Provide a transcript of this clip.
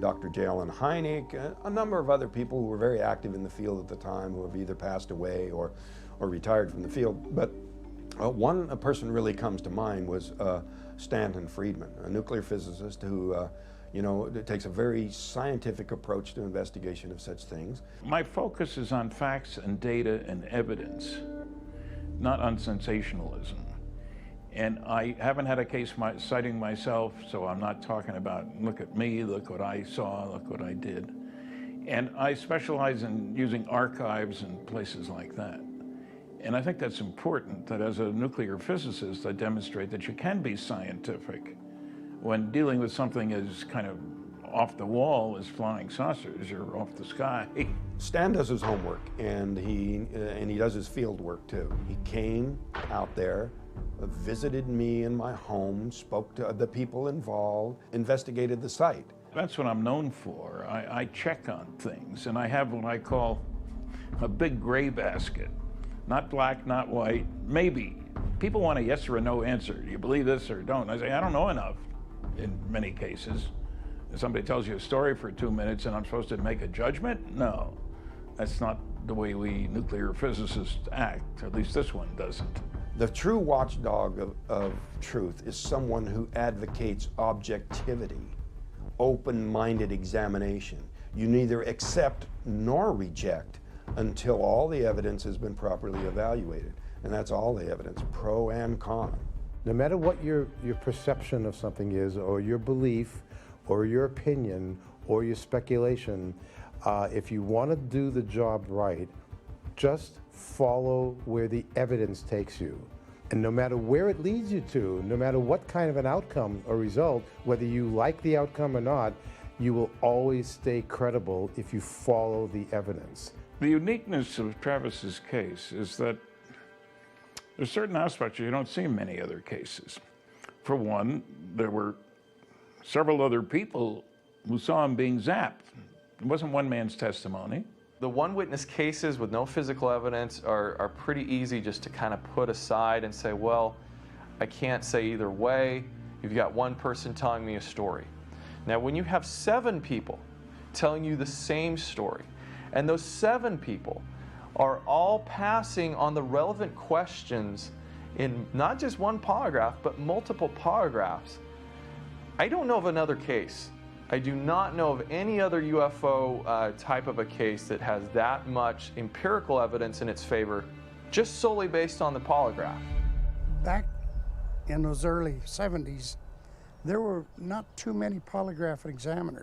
Dr. Jalen Hynek, a number of other people who were very active in the field at the time who have either passed away or retired from the field. But one person really comes to mind was Stanton Friedman, a nuclear physicist who takes a very scientific approach to investigation of such things. My focus is on facts and data and evidence, not on sensationalism. And I haven't had a case citing myself, so I'm not talking about, look at me, look what I saw, look what I did. And I specialize in using archives and places like that. And I think that's important, that as a nuclear physicist, I demonstrate that you can be scientific when dealing with something as kind of off the wall as flying saucers or off the sky. Stan does his homework, and he does his field work too. He came out there, visited me in my home, spoke to the people involved, investigated the site. That's what I'm known for. I check on things, and I have what I call a big gray basket. Not black, not white, maybe. People want a yes or a no answer. Do you believe this or don't? I say, I don't know enough in many cases. If somebody tells you a story for 2 minutes and I'm supposed to make a judgment? No, that's not the way we nuclear physicists act. At least this one doesn't. The true watchdog of truth is someone who advocates objectivity, open-minded examination. You neither accept nor reject until all the evidence has been properly evaluated. And that's all the evidence, pro and con. No matter what your perception of something is, or your belief, or your opinion, or your speculation, if you want to do the job right, just follow where the evidence takes you. And no matter where it leads you to, no matter what kind of an outcome or result, whether you like the outcome or not, you will always stay credible if you follow the evidence. The uniqueness of Travis's case is that there's certain aspects you don't see in many other cases. For one, there were several other people who saw him being zapped. It wasn't one man's testimony. The one witness cases with no physical evidence are pretty easy just to kind of put aside and say, well, I can't say either way. You've got one person telling me a story. Now, when you have 7 people telling you the same story, and those 7 people are all passing on the relevant questions in not just one polygraph, but multiple polygraphs, I don't know of another case. I do not know of any other UFO type of a case that has that much empirical evidence in its favor, just solely based on the polygraph. Back in those early 70s, there were not too many polygraph examiners.